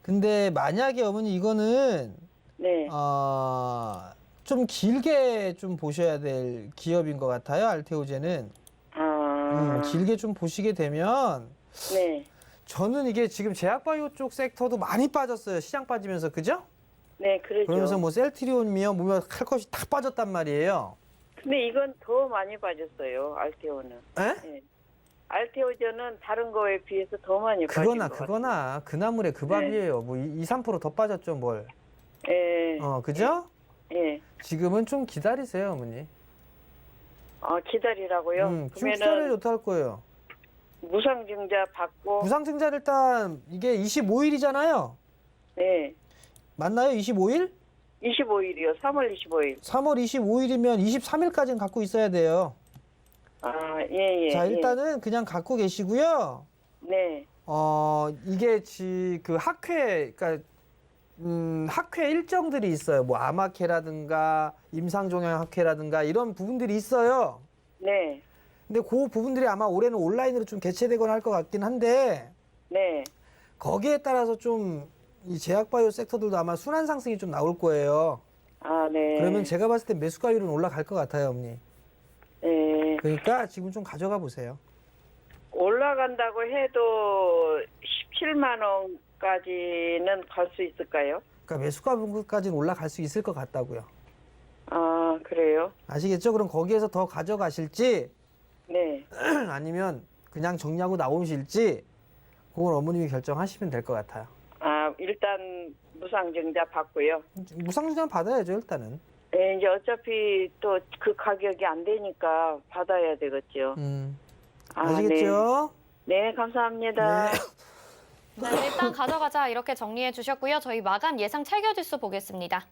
근데 만약에 어머니 이거는 네. 좀 길게 좀 보셔야 될 기업인 것 같아요 알테오젠은. 길게 좀 보시게 되면 네. 저는 이게 지금 제약바이오 쪽 섹터도 많이 빠졌어요. 시장 빠지면서, 그죠? 네, 그러죠. 그러면서 뭐 셀트리온이며 뭐며 할 것이 다 빠졌단 말이에요. 근데 이건 더 많이 빠졌어요. 알테오는. 에? 네. 알테오전은 다른 거에 비해서 더 많이 빠진 것 같아요. 그거나 그 나물에 그 밥이에요. 뭐 2, 3%더 빠졌죠, 뭘. 예. 그죠? 예. 지금은 좀 기다리세요, 어머니. 기다리라고요? 좀 기다려야 어떡할 거예요. 무상증자 받고. 무상증자 일단 이게 25일이잖아요. 네. 맞나요? 25일? 25일이요. 3월 25일. 3월 25일이면 23일까지는 갖고 있어야 돼요. 예. 자, 일단은 그냥 갖고 계시고요. 네. 이게 그 학회, 그러니까 학회 일정들이 있어요. 뭐 암학회라든가 임상종양 학회라든가 이런 부분들이 있어요. 네. 근데 그 부분들이 아마 올해는 온라인으로 좀 개최되거나 할 것 같긴 한데 네. 거기에 따라서 좀 이 제약바이오 섹터들도 아마 순환 상승이 좀 나올 거예요. 네. 그러면 제가 봤을 때 매수가율은 올라갈 것 같아요, 어머니. 네. 그러니까 지금 좀 가져가 보세요. 올라간다고 해도 17만 원까지는 갈 수 있을까요? 그러니까 매수가까지는 올라갈 수 있을 것 같다고요. 그래요? 아시겠죠? 그럼 거기에서 더 가져가실지 네. 아니면 그냥 정리하고 나오실지 그건 어머님이 결정하시면 될 것 같아요. 일단 무상증자 받고요. 무상증자 받아야죠, 일단은. 네, 이제 어차피 또 그 가격이 안 되니까 받아야 되겠죠. 아시겠죠? 네, 감사합니다. 네. 네, 일단 가져가자 이렇게 정리해 주셨고요. 저희 마감 예상 체결지수 보겠습니다.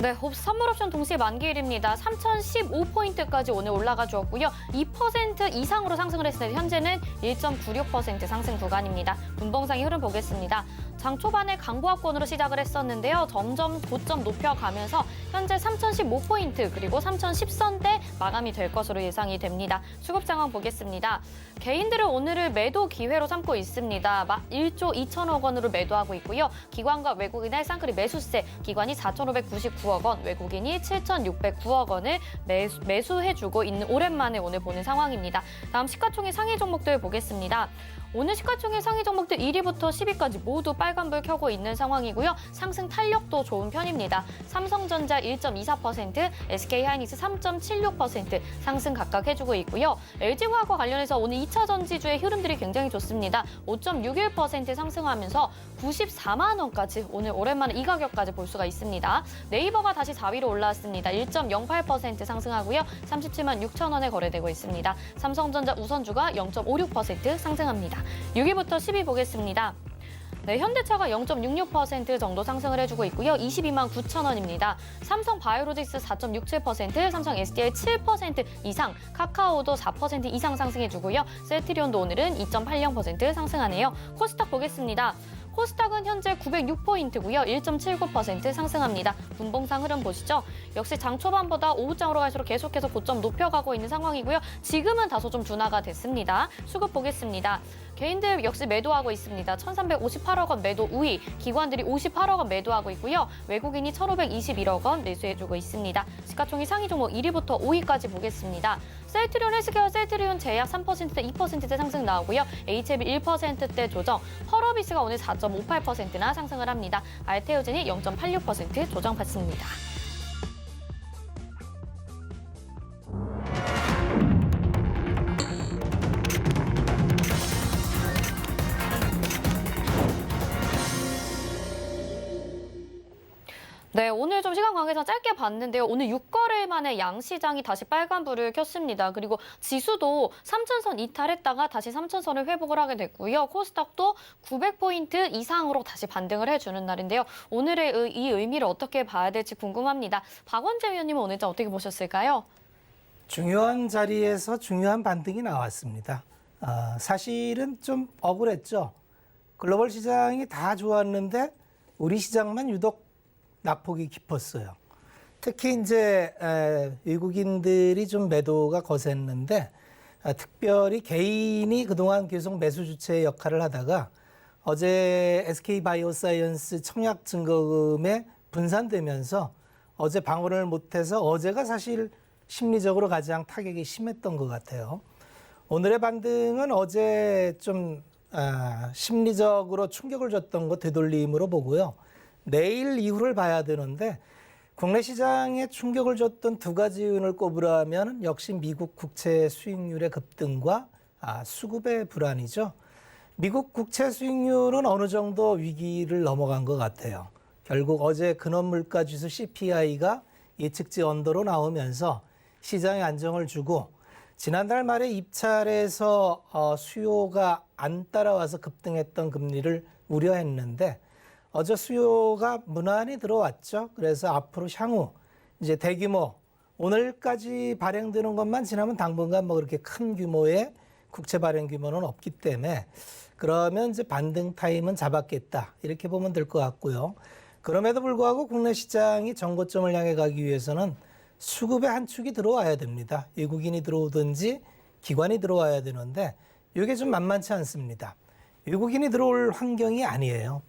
네, 선물 옵션 동시 만기일입니다. 3,015포인트까지 오늘 올라가 주었고요. 2% 이상으로 상승을 했을 때 현재는 1.96% 상승 구간입니다. 분봉상의 흐름 보겠습니다. 장 초반에 강보합권으로 시작을 했었는데요. 점점 고점 높여가면서 현재 3,015포인트 그리고 3,010선대 마감이 될 것으로 예상이 됩니다. 수급 상황 보겠습니다. 개인들은 오늘을 매도 기회로 삼고 있습니다. 1조 2천억 원으로 매도하고 있고요. 기관과 외국인의 쌍끌이 매수세, 기관이 4,599억 원, 외국인이 7,609억 원을 매수해주고 있는 오랜만에 오늘 보는 상황입니다. 다음 시가총액 상위 종목들 보겠습니다. 오늘 시가총액 상위 종목들 1위부터 10위까지 모두 빨간불 켜고 있는 상황이고요. 상승 탄력도 좋은 편입니다. 삼성전자 1.24%, SK하이닉스 3.76% 상승 각각 해주고 있고요. LG화학과 관련해서 오늘 2차 전지주의 흐름들이 굉장히 좋습니다. 5.61% 상승하면서 94만 원까지 오늘 오랜만에 이 가격까지 볼 수가 있습니다. 네이버가 다시 4위로 올라왔습니다. 1.08% 상승하고요. 37만 6천 원에 거래되고 있습니다. 삼성전자 우선주가 0.56% 상승합니다. 6위부터 10위 보겠습니다. 네, 현대차가 0.66% 정도 상승을 해주고 있고요. 22만 9천 원입니다. 삼성 바이오로직스 4.67%, 삼성 SDI 7% 이상, 카카오도 4% 이상 상승해주고요. 셀트리온도 오늘은 2.80% 상승하네요. 코스닥 보겠습니다. 코스닥은 현재 906포인트고요. 1.79% 상승합니다. 분봉상 흐름 보시죠. 역시 장 초반보다 오후장으로 갈수록 계속해서 고점 높여가고 있는 상황이고요. 지금은 다소 좀 둔화가 됐습니다. 수급 보겠습니다. 개인들 역시 매도하고 있습니다. 1,358억 원 매도 우위, 기관들이 58억 원 매도하고 있고요. 외국인이 1,521억 원 매수해주고 있습니다. 시가총액 상위 종목 1위부터 5위까지 보겠습니다. 셀트리온 헬스케어, 셀트리온 제약 3%대 2%대 상승 나오고요. HLB 1%대 조정, 펄어비스가 오늘 4.58%나 상승을 합니다. 알테오젠이 0.86% 조정받습니다. 네, 오늘 좀 시간 관계상 짧게 봤는데요. 오늘 6거래일 만에 양시장이 다시 빨간불을 켰습니다. 그리고 지수도 3,000선 이탈했다가 다시 3,000선을 회복을 하게 됐고요. 코스닥도 900포인트 이상으로 다시 반등을 해주는 날인데요. 오늘의 이 의미를 어떻게 봐야 될지 궁금합니다. 박원재 위원님은 오늘 좀 어떻게 보셨을까요? 중요한 자리에서 중요한 반등이 나왔습니다. 사실은 좀 억울했죠. 글로벌 시장이 다 좋았는데 우리 시장만 유독 낙폭이 깊었어요. 특히 이제 외국인들이 좀 매도가 거셌는데 특별히 개인이 그동안 계속 매수 주체의 역할을 하다가 어제 SK바이오사이언스 청약 증거금에 분산되면서 어제 방어를 못해서 어제가 사실 심리적으로 가장 타격이 심했던 것 같아요. 오늘의 반등은 어제 좀 심리적으로 충격을 줬던 거 되돌림으로 보고요. 내일 이후를 봐야 되는데 국내 시장에 충격을 줬던 두 가지 요인을 꼽으라면 역시 미국 국채 수익률의 급등과 수급의 불안이죠. 미국 국채 수익률은 어느 정도 위기를 넘어간 것 같아요. 결국 어제 근원물가지수 CPI가 예측치 언더로 나오면서 시장에 안정을 주고 지난달 말에 입찰에서 수요가 안 따라와서 급등했던 금리를 우려했는데 어제 수요가 무난히 들어왔죠. 그래서 앞으로 향후 이제 대규모 오늘까지 발행되는 것만 지나면 당분간 뭐 그렇게 큰 규모의 국채 발행 규모는 없기 때문에 그러면 이제 반등 타임은 잡았겠다 이렇게 보면 될 것 같고요. 그럼에도 불구하고 국내 시장이 정고점을 향해 가기 위해서는 수급의 한 축이 들어와야 됩니다. 외국인이 들어오든지 기관이 들어와야 되는데 이게 좀 만만치 않습니다. 외국인이 들어올 환경이 아니에요.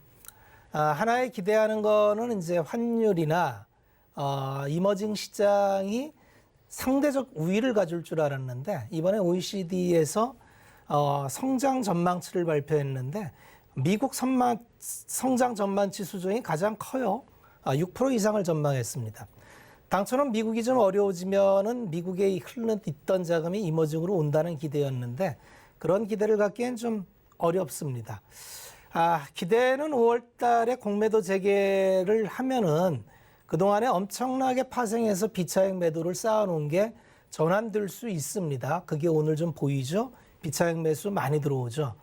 하나의 기대하는 거는 이제 환율이나 이머징 시장이 상대적 우위를 가질 줄 알았는데 이번에 OECD에서 성장 전망치를 발표했는데 미국 성장 전망치 수준이 가장 커요. 6% 이상을 전망했습니다. 당초는 미국이 좀 어려워지면은 미국에 있던 자금이 이머징으로 온다는 기대였는데 그런 기대를 갖기엔 좀 어렵습니다. 기대는 5월 달에 공매도 재개를 하면은 그동안에 엄청나게 파생해서 비차익 매도를 쌓아놓은 게 전환될 수 있습니다. 그게 오늘 좀 보이죠? 비차익 매수 많이 들어오죠.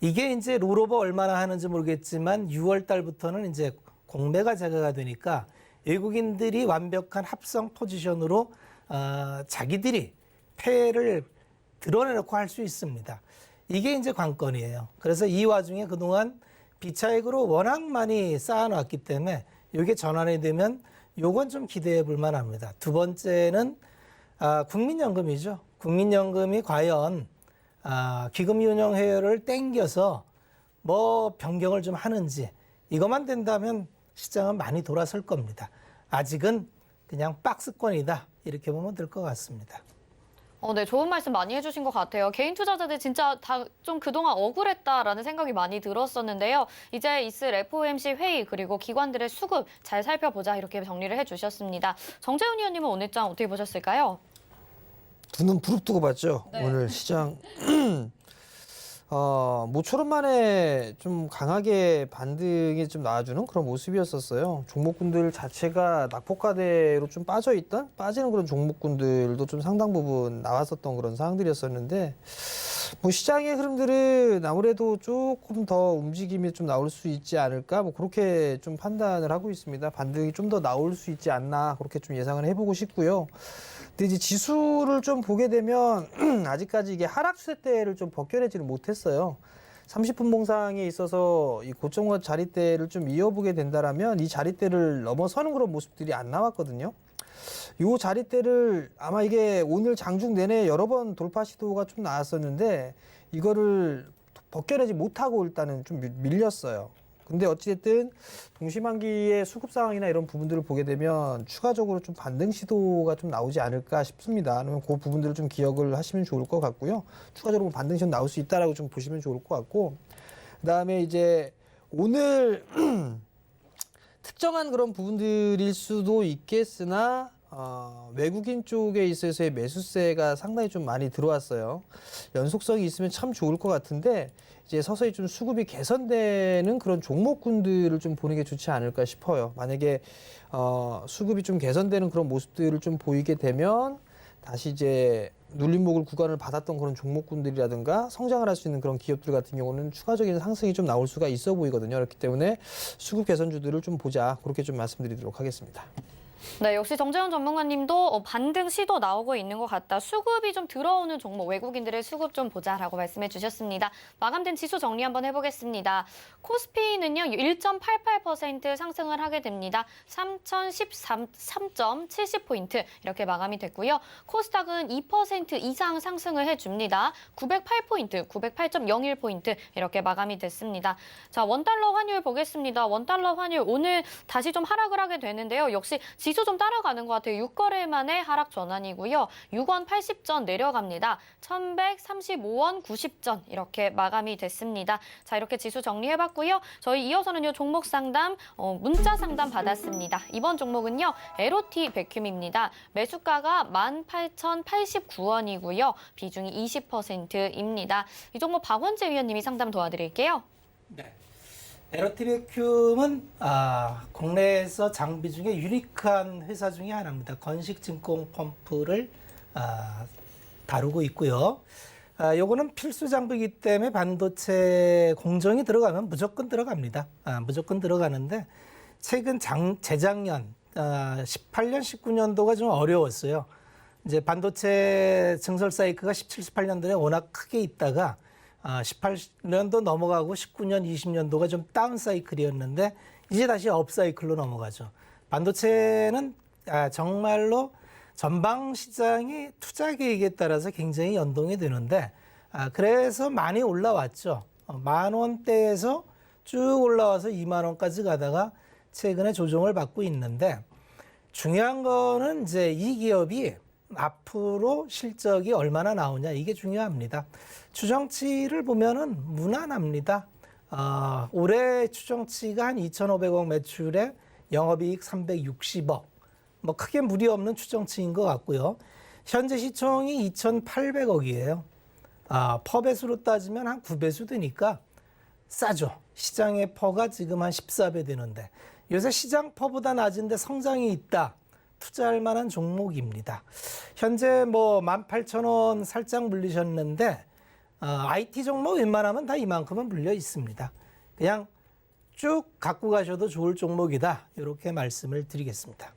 이게 이제 롤오버 얼마나 하는지 모르겠지만 6월 달부터는 이제 공매가 재개가 되니까 외국인들이 완벽한 합성 포지션으로 자기들이 패를 드러내놓고 할 수 있습니다. 이게 이제 관건이에요. 그래서 이 와중에 그동안 비차익으로 워낙 많이 쌓아놨기 때문에 이게 전환이 되면 요건 좀 기대해 볼 만합니다. 두 번째는 국민연금이죠. 국민연금이 과연 기금운용회를 땡겨서 뭐 변경을 좀 하는지 이것만 된다면 시장은 많이 돌아설 겁니다. 아직은 그냥 박스권이다 이렇게 보면 될 것 같습니다. 네, 좋은 말씀 많이 해주신 것 같아요. 개인 투자자들 진짜 다 좀 그동안 억울했다라는 생각이 많이 들었었는데요. 이제 있을 FOMC 회의 그리고 기관들의 수급 잘 살펴보자 이렇게 정리를 해주셨습니다. 정재훈 의원님은 오늘 장 어떻게 보셨을까요? 두 눈 부릅뜨고 봤죠. 네. 오늘 시장 모처럼 만에 좀 강하게 반등이 좀 나와주는 그런 모습이었었어요. 종목군들 자체가 낙폭과대로 좀 빠지는 그런 종목군들도 좀 상당 부분 나왔었던 그런 상황들이었었는데 뭐 시장의 흐름들은 아무래도 조금 더 움직임이 좀 나올 수 있지 않을까 뭐 그렇게 좀 판단을 하고 있습니다. 반등이 좀 더 나올 수 있지 않나 그렇게 좀 예상을 해보고 싶고요. 근데 이제 지수를 좀 보게 되면 아직까지 이게 하락 추세대를 좀 벗겨내지를 못했어요. 30분 봉상에 있어서 이 고점과 자리대를 좀 이어보게 된다라면 이 자리대를 넘어서는 그런 모습들이 안 나왔거든요. 요 자리대를 아마 이게 오늘 장중 내내 여러 번 돌파 시도가 좀 나왔었는데 이거를 벗겨내지 못하고 일단은 좀 밀렸어요. 근데 어찌됐든 동시만기의 수급 상황이나 이런 부분들을 보게 되면 추가적으로 좀 반등 시도가 좀 나오지 않을까 싶습니다. 아니면 그 부분들을 좀 기억을 하시면 좋을 것 같고요. 추가적으로 반등 시도 나올 수 있다라고 좀 보시면 좋을 것 같고, 그다음에 이제 오늘 특정한 그런 부분들일 수도 있겠으나 외국인 쪽에 있어서의 매수세가 상당히 좀 많이 들어왔어요. 연속성이 있으면 참 좋을 것 같은데 이제 서서히 좀 수급이 개선되는 그런 종목군들을 좀 보는 게 좋지 않을까 싶어요. 만약에 수급이 좀 개선되는 그런 모습들을 좀 보이게 되면 다시 이제 눌림목을 구간을 받았던 그런 종목군들이라든가 성장을 할 수 있는 그런 기업들 같은 경우는 추가적인 상승이 좀 나올 수가 있어 보이거든요. 그렇기 때문에 수급 개선주들을 좀 보자 그렇게 좀 말씀드리도록 하겠습니다. 네, 역시 정재훈 전문가님도 반등 시도 나오고 있는 것 같다. 수급이 좀 들어오는 종목, 외국인들의 수급 좀 보자라고 말씀해 주셨습니다. 마감된 지수 정리 한번 해보겠습니다. 코스피는요, 1.88% 상승을 하게 됩니다. 3,013.70포인트 이렇게 마감이 됐고요. 코스닥은 2% 이상 상승을 해줍니다. 908포인트, 908.01포인트 이렇게 마감이 됐습니다. 자, 원달러 환율 보겠습니다. 원달러 환율 오늘 다시 좀 하락을 하게 되는데요. 역시 지수 좀 따라가는 것 같아요. 6거래 만에 하락 전환이고요. 6원 80전 내려갑니다. 1,135원 90전 이렇게 마감이 됐습니다. 자, 이렇게 지수 정리해봤고요. 저희 이어서는요, 종목 상담, 문자 상담 받았습니다. 이번 종목은요, LOT 백큐미입니다. 매수가가 18,089원이고요. 비중이 20%입니다. 이 종목 박원재 위원님이 상담 도와드릴게요. 네. 에러티베큐은 국내에서 장비 중에 유니크한 회사 중에 하나입니다. 건식 진공 펌프를 다루고 있고요. 요거는 필수 장비이기 때문에 반도체 공정이 들어가면 무조건 들어갑니다. 무조건 들어가는데 최근 재작년 18년, 19년도가 좀 어려웠어요. 이제 반도체 증설 사이클가 17, 18년도에 워낙 크게 있다가 18년도 넘어가고 19년, 20년도가 좀 다운 사이클이었는데 이제 다시 업 사이클로 넘어가죠. 반도체는 정말로 전방 시장이 투자 계획에 따라서 굉장히 연동이 되는데 그래서 많이 올라왔죠. 10,000원대에서 쭉 올라와서 20,000원까지 가다가 최근에 조정을 받고 있는데 중요한 거는 이제 이 기업이 앞으로 실적이 얼마나 나오냐 이게 중요합니다. 추정치를 보면은 무난합니다. 올해 추정치가 한 2,500억 매출에 영업이익 360억. 뭐 크게 무리 없는 추정치인 것 같고요. 현재 시총이 2,800억이에요. 퍼배수로 따지면 한 9배수 되니까 싸죠. 시장의 퍼가 지금 한 14배 되는데 요새 시장 퍼보다 낮은데 성장이 있다. 투자할 만한 종목입니다. 현재 뭐 18,000원 살짝 물리셨는데 IT 종목 웬만하면 다 이만큼은 물려 있습니다. 그냥 쭉 갖고 가셔도 좋을 종목이다. 이렇게 말씀을 드리겠습니다.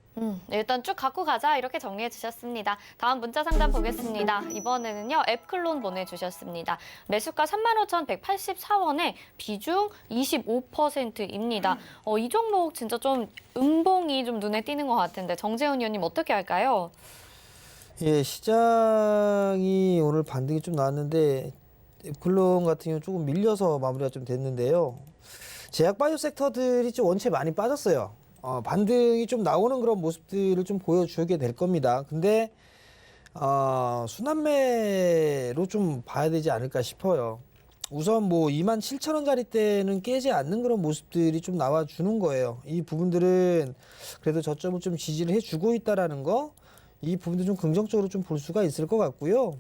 일단 쭉 갖고 가자 이렇게 정리해 주셨습니다. 다음 문자 상담 보겠습니다. 이번에는요, 앱클론 보내주셨습니다. 매수가 35,184원에 비중 25%입니다. 이 종목 진짜 좀 음봉이 좀 눈에 띄는 것 같은데 정재훈 의원님 어떻게 할까요? 예, 시장이 오늘 반등이 좀 나왔는데 앱클론 같은 경우는 조금 밀려서 마무리가 좀 됐는데요. 제약 바이오 섹터들이 좀 원체 많이 빠졌어요. 반등이 좀 나오는 그런 모습들을 좀 보여주게 될 겁니다. 근데 순환매로 좀 봐야 되지 않을까 싶어요. 우선 뭐 27,000원짜리 때는 깨지 않는 그런 모습들이 좀 나와주는 거예요. 이 부분들은 그래도 저점을 좀 지지를 해주고 있다라는 거, 이 부분도 좀 긍정적으로 좀 볼 수가 있을 것 같고요.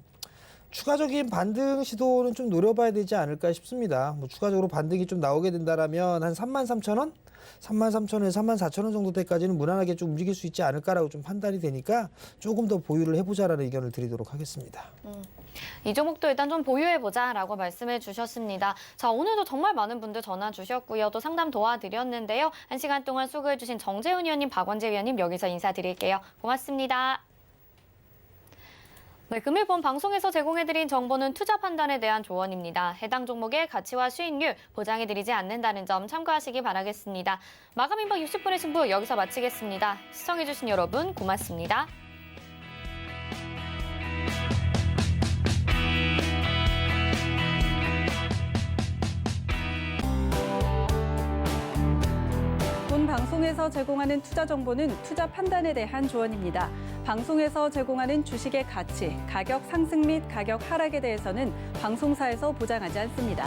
추가적인 반등 시도는 좀 노려봐야 되지 않을까 싶습니다. 뭐 추가적으로 반등이 좀 나오게 된다라면 한 33,000원? 33,000원에서 34,000원 정도 때까지는 무난하게 좀 움직일 수 있지 않을까라고 좀 판단이 되니까 조금 더 보유를 해보자라는 의견을 드리도록 하겠습니다. 이 종목도 일단 좀 보유해보자라고 말씀해 주셨습니다. 자, 오늘도 정말 많은 분들 전화 주셨고요. 또 상담 도와드렸는데요. 1시간 동안 수고해주신 정재훈 의원님, 박원재 위원님 여기서 인사드릴게요. 고맙습니다. 네, 금일 본 방송에서 제공해드린 정보는 투자 판단에 대한 조언입니다. 해당 종목의 가치와 수익률 보장해드리지 않는다는 점 참고하시기 바라겠습니다. 마감 임박 60분의 승부 여기서 마치겠습니다. 시청해주신 여러분 고맙습니다. 본 방송에서 제공하는 투자 정보는 투자 판단에 대한 조언입니다. 방송에서 제공하는 주식의 가치, 가격 상승 및 가격 하락에 대해서는 방송사에서 보장하지 않습니다.